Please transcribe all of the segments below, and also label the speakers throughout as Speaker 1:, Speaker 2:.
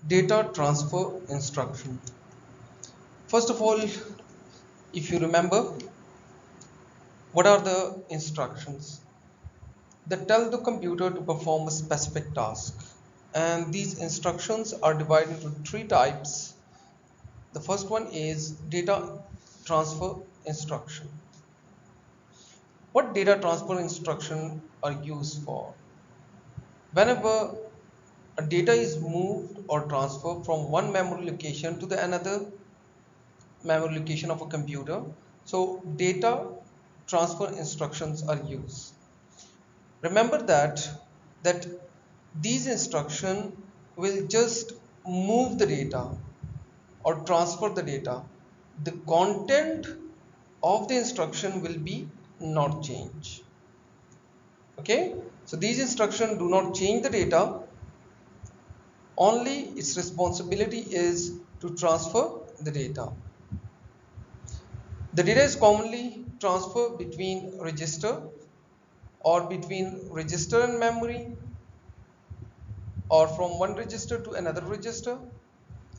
Speaker 1: Data transfer instruction. First of all, if you remember, what are the instructions that tell the computer to perform a specific task? And these instructions are divided into three types. The first one is data transfer instruction. What data transfer instruction are used for? Whenever a data is moved or transferred from one memory location to the another memory location of a computer, so data transfer instructions are used. Remember that these instructions will just move the data or transfer the data. The content of the instruction will be not change. Okay, so these instructions do not change the data, only its responsibility is to transfer the data. The data is commonly transferred between register or between register and memory, or from one register to another register,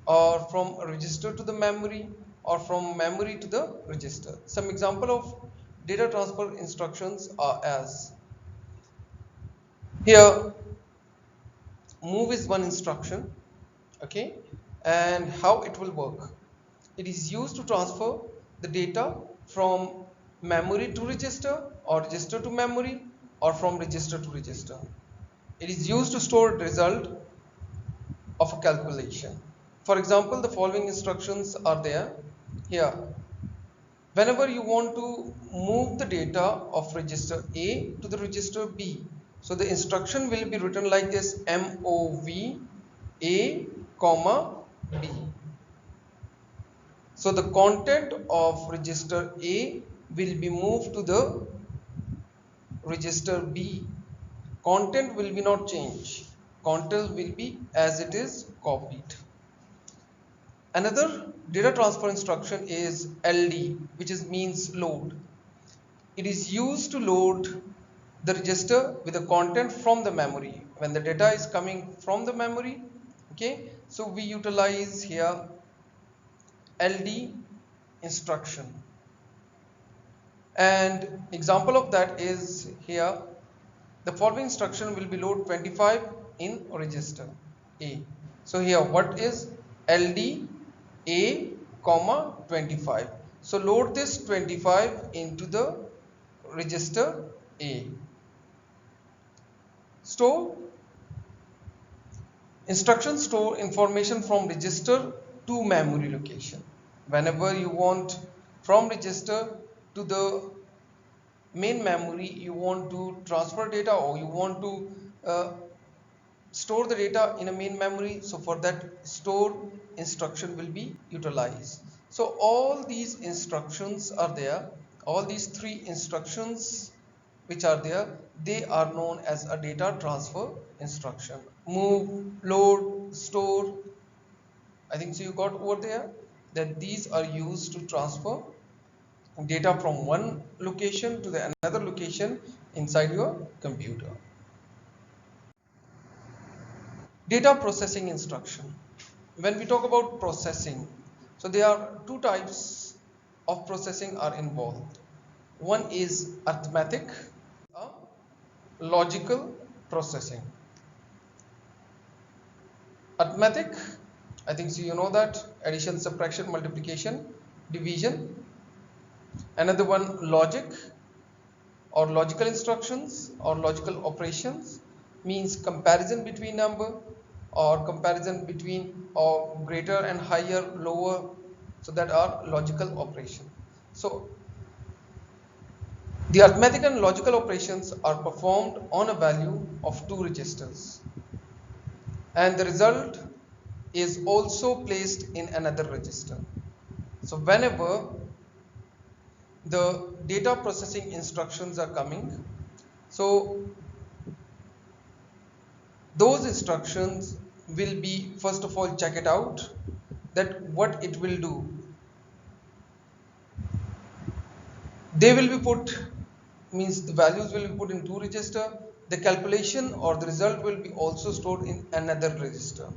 Speaker 1: or from a register to the memory, or from memory to the register. Some example of data transfer instructions are as here. Move is one instruction, okay, and how it will work. It is used to transfer the data from memory to register, or register to memory, or from register to register. It is used to store the result of a calculation. For example, the following instructions are there here. Whenever you want to move the data of register A to the register B, so the instruction will be written like this: MOV A, B. So the content of register A will be moved to the register B. Content will be not changed. Content will be as it is copied. Another data transfer instruction is LD, which means load. It is used to load the register with the content from the memory. When the data is coming from the memory, okay, so we utilize here LD instruction. And example of that is here. The following instruction will be load 25 in register A. So here what is LD A, 25. So load this 25 into the register A. Store instructions store information from register to memory location. Whenever you want from register to the main memory, you want to transfer data, or you want to store the data in a main memory, so for that store instruction will be utilized. So all these instructions are there, all these three instructions which are there, they are known as a data transfer instruction. Move, load, store, I think so you got over there that these are used to transfer data from one location to the another location inside your computer. Data processing instruction. When we talk about processing, so there are two types of processing are involved. One is arithmetic, logical processing. Arithmetic, I think so you know that: addition, subtraction, multiplication, division. Another one, logic or logical instructions or logical operations, means comparison between number or comparison between or greater and higher, lower, so that are logical operation. So The arithmetic and logical operations are performed on a value of two registers, and the result is also placed in another register. So whenever the data processing instructions are coming, so those instructions will be, first of all, check it out that what it will do. They will be put, means the values will be put in two register. The calculation or the result will be also stored in another register.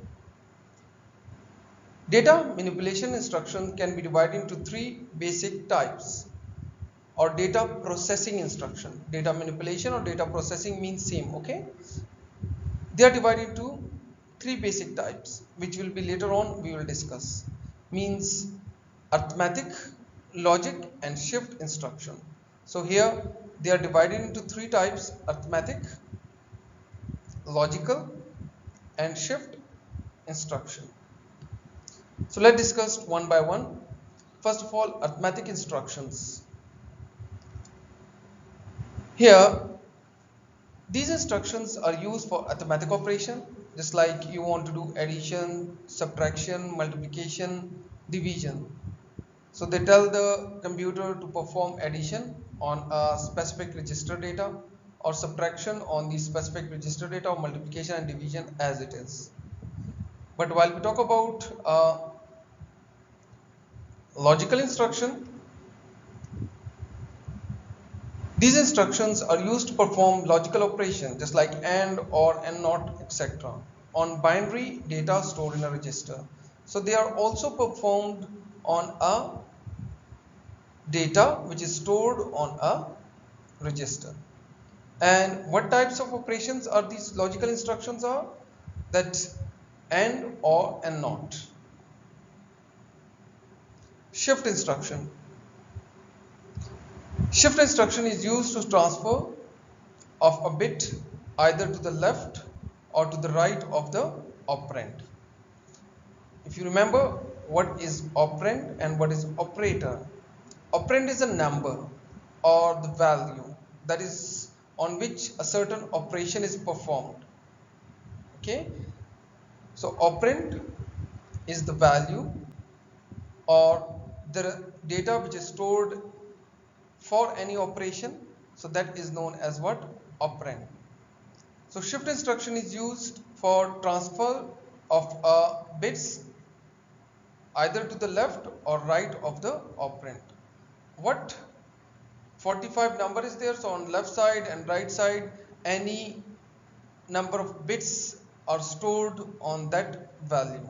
Speaker 1: Data manipulation instruction can be divided into three basic types, or data processing instruction. Data manipulation or data processing means same, okay? They are divided into three basic types, which will be later on we will discuss. Means arithmetic, logic, and shift instruction. So here they are divided into three types: arithmetic, logical, and shift instruction. So let's discuss one by one. First of all, arithmetic instructions. Here, these instructions are used for arithmetic operation, just like you want to do addition, subtraction, multiplication, division. So they tell the computer to perform addition on a specific register data, or subtraction on the specific register data, or multiplication and division as it is. But while we talk about logical instruction, these instructions are used to perform logical operations just like AND, OR, and NOT, etc. on binary data stored in a register. So they are also performed on a data which is stored on a register. And what types of operations are these logical instructions are? That AND, OR, and NOT. Shift instruction. Shift instruction is used to transfer of a bit either to the left or to the right of the operand. If you remember what is operand and what is operator, operand is a number or the value that is on which a certain operation is performed. Okay, so operand is the value or the data which is stored for any operation, so that is known as what? Operand. So shift instruction is used for transfer of bits either to the left or right of the operand. What 45 number is there, so on left side and right side any number of bits are stored on that value.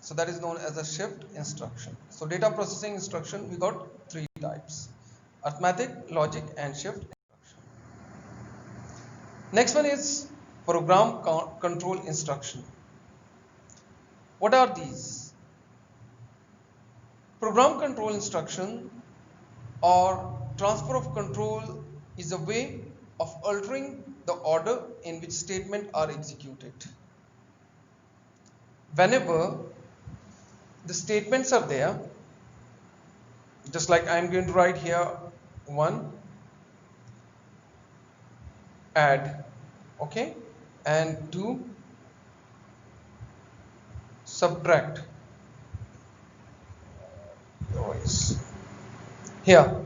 Speaker 1: So that is known as a shift instruction. So data processing instruction, we got three types: arithmetic, logic, and shift instruction. Next one is program control instruction. What are these? Program control instruction or transfer of control is a way of altering the order in which statements are executed. Whenever the statements are there, just like I'm going to write here 1 add, okay, and 2 subtract. Noise. Here,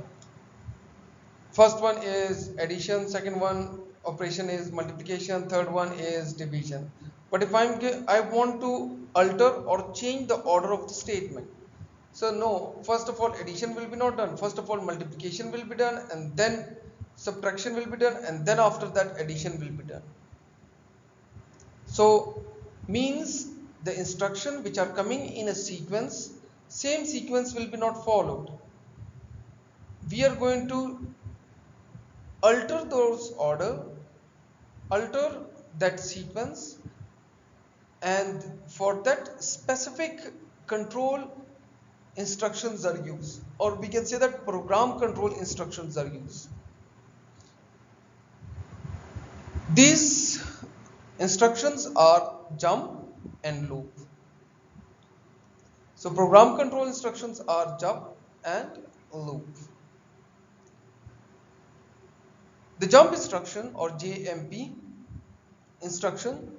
Speaker 1: first one is addition, second one operation is multiplication, third one is division. But if I want to alter or change the order of the statement, so no, first of all addition will be not done, first of all multiplication will be done, and then subtraction will be done, and then after that addition will be done. So means the instruction which are coming in a sequence, same sequence will be not followed. We are going to alter those order, alter that sequence, and for that specific control instructions are used, or we can say that program control instructions are used. These instructions are jump and loop. So program control instructions are jump and loop. The jump instruction or JMP instruction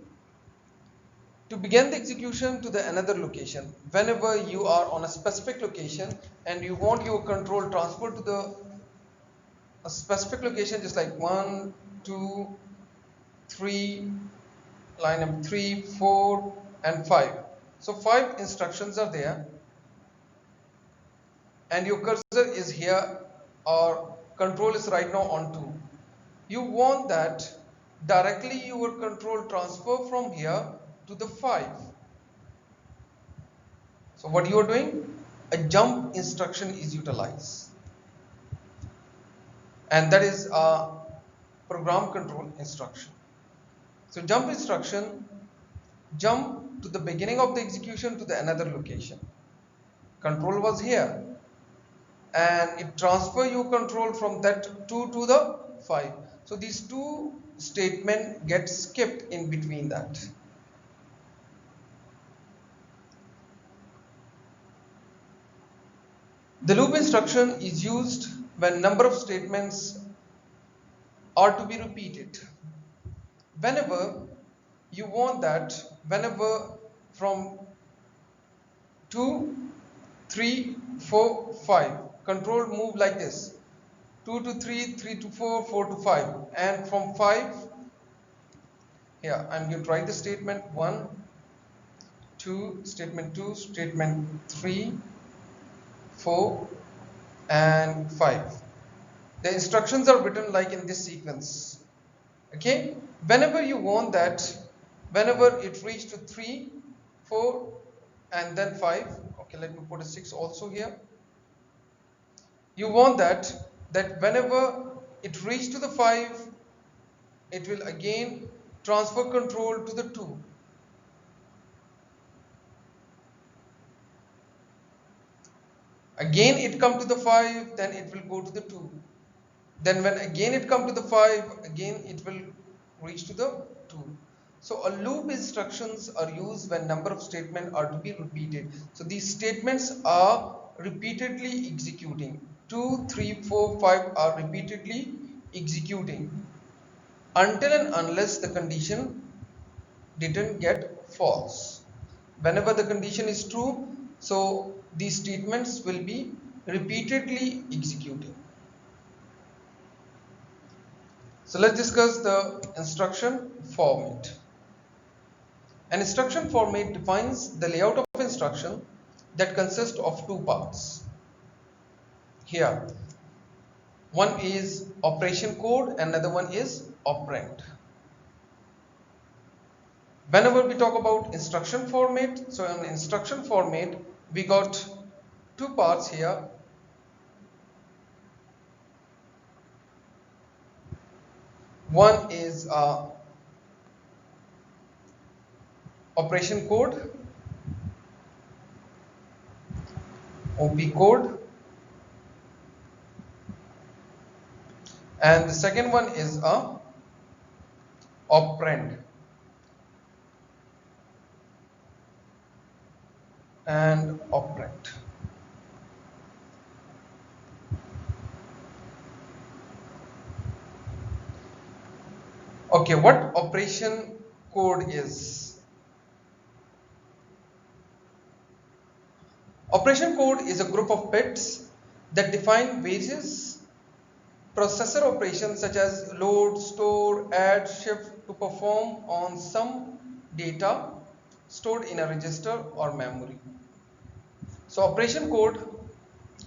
Speaker 1: to begin the execution to the another location. Whenever you are on a specific location and you want your control transfer to the a specific location, just like 1, 2, 3, line number 3, 4 and 5. So 5 instructions are there and your cursor is here or control is right now on 2. You want that directly your control transfer from here to the 5. So what you are doing? A jump instruction is utilized, and that is a program control instruction. So jump instruction, jump to the beginning of the execution to the another location. Control was here and it transfer your control from that 2 to the 5. So these two statements get skipped in between that. The loop instruction is used when number of statements are to be repeated. Whenever you want that, whenever from 2, 3, 4, 5, control move like this, 2 to 3, 3 to 4, 4 to 5, and from 5, here I'm going to write the statement 1, 2, statement 2, statement 3, 4, and 5. The instructions are written like in this sequence. Okay, whenever you want that, whenever it reaches to 3, 4 and then 5, okay, let me put a 6 also here. You want that whenever it reaches to the 5, it will again transfer control to the 2. Again it come to the 5, then it will go to the 2. Then when again it come to the 5, again it will reach to the 2. So a loop instructions are used when number of statements are to be repeated. So these statements are repeatedly executing. 2, 3, 4, 5 are repeatedly executing until and unless the condition didn't get false. Whenever the condition is true, so these statements will be repeatedly executing. So let's discuss the instruction format. An instruction format defines the layout of instruction that consists of two parts. Here, one is operation code, another one is operand. Whenever we talk about instruction format, so in instruction format, we got two parts here. One is operation code, OP code, and the second one is a operand. And operand. Okay, what operation code is? Operation code is a group of bits that define various processor operations such as load, store, add, shift to perform on some data stored in a register or memory. So operation code,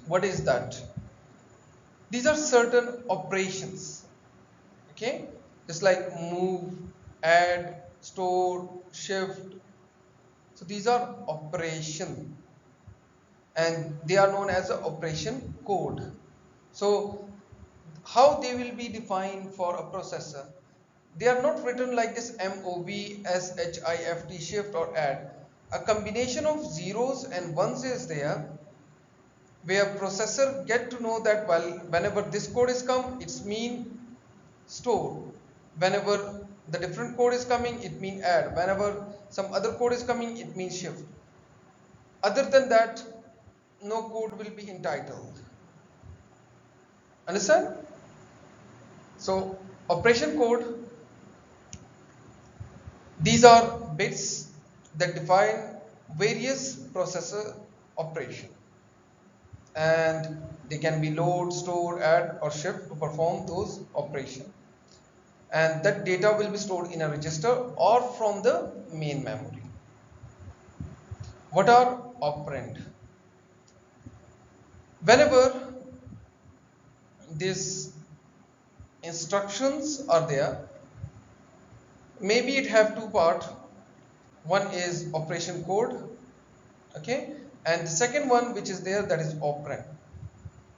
Speaker 1: what is that? These are certain operations, okay, just like move, add, store, shift. So these are operation and they are known as a operation code. So how they will be defined for a processor? They are not written like this MOV, SHIFT, shift or add. A combination of zeros and ones is there, where processor get to know that whenever this code is come, it's mean store. Whenever the different code is coming, it mean add. Whenever some other code is coming, it means shift. Other than that, no code will be entitled. Understand? So operation code, these are bits that define various processor operation, and they can be load, store, add or shift to perform those operations, and that data will be stored in a register or from the main memory. What are operand? Whenever these instructions are there, maybe it have two part. One is operation code, okay, and the second one which is there, that is operand.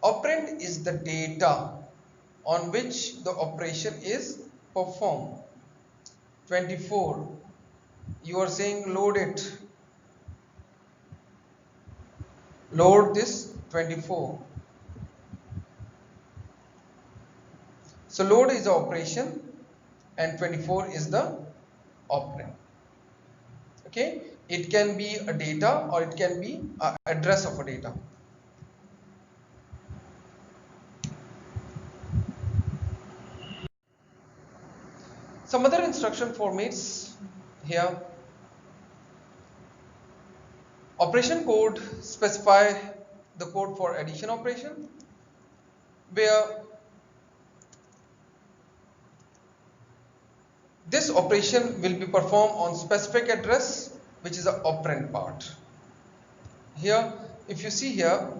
Speaker 1: Operand is the data on which the operation is performed. 24, you are saying load it, load this 24. So load is the operation and 24 is the operand. Okay, it can be a data or it can be an address of a data. Some other instruction formats here. Operation code specify the code for addition operation, where this operation will be performed on specific address, which is the operand part. Here, if you see here,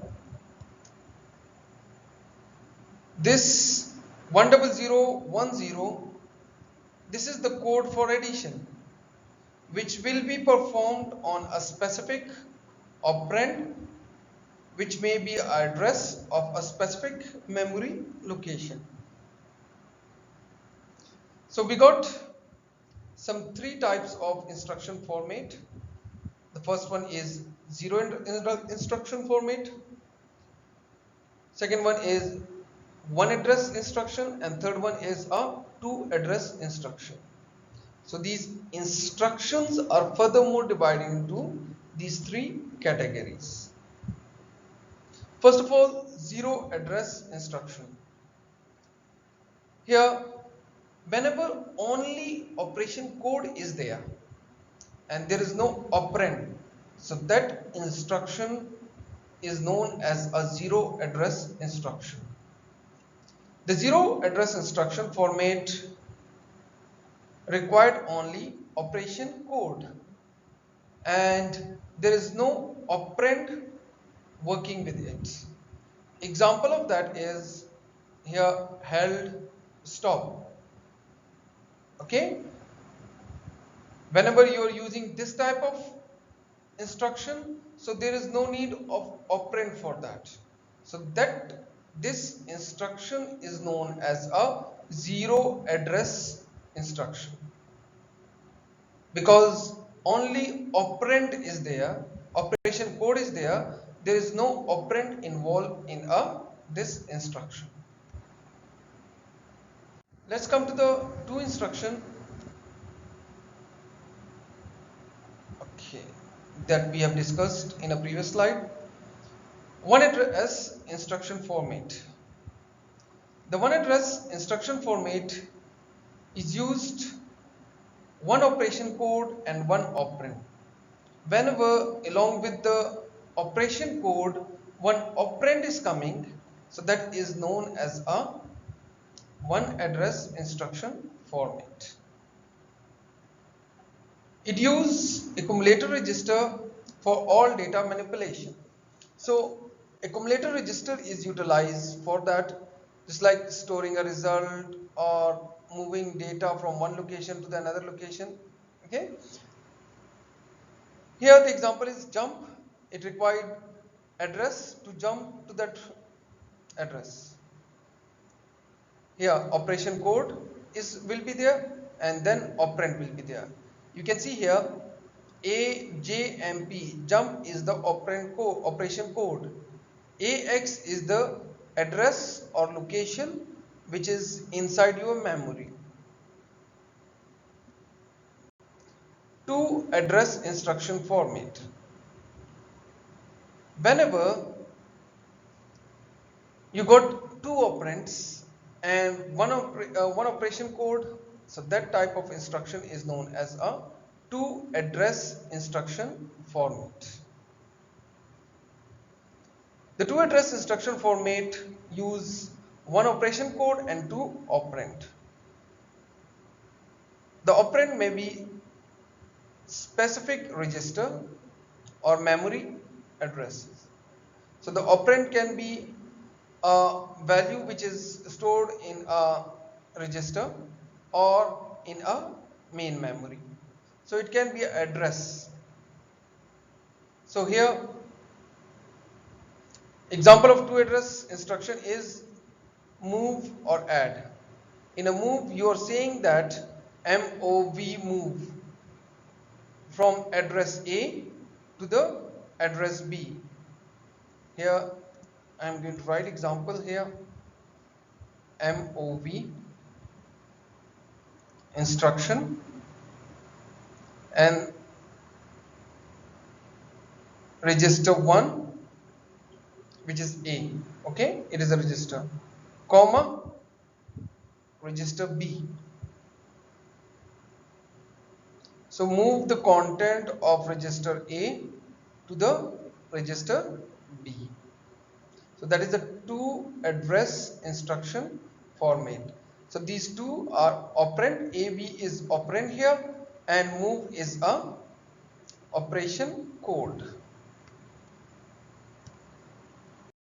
Speaker 1: this 10010, this is the code for addition, which will be performed on a specific operand, which may be an address of a specific memory location. So we got some three types of instruction format. The first one is zero instruction format. Second one is one address instruction, and third one is a two address instruction. So these instructions are furthermore divided into these three categories. First of all, zero address instruction. Here, whenever only operation code is there and there is no operand, so that instruction is known as a zero address instruction. The zero address instruction format required only operation code and there is no operand working with it. Example of that is here held stop. Okay, whenever you are using this type of instruction, so there is no need of operand for that. So that this instruction is known as a zero address instruction, because only operand is there, operation code is there, there is no operand involved in this instruction. Let's come to the two instruction, okay, that we have discussed in a previous slide. One address instruction format. The one address instruction format is used one operation code and one operand. Whenever along with the operation code one operand is coming, so that is known as a one address instruction format. It uses accumulator register for all data manipulation. So accumulator register is utilized for that, just like storing a result or moving data from one location to the another location. Okay, here the example is jump. It required address to jump to that address. Here operation code will be there and then operand will be there. You can see here AJMP, jump is the operation code. AX is the address or location which is inside your memory. Two address instruction format. Whenever you got two operands and one operation code. So that type of instruction is known as a to address instruction format. The to address instruction format use one operation code and two operand. The operand may be specific register or memory addresses. So the operand can be a value which is stored in a register or in a main memory. So it can be an address. So here example of to address instruction is move or add. In a move you are saying that mov move from address A to the address B. Here I am going to write example here. MOV instruction and register 1 which is A, okay, it is a register, comma register B. So move the content of register A to the register B. So that is the to address instruction format. So these two are operand. AB is operand here and move is a operation code.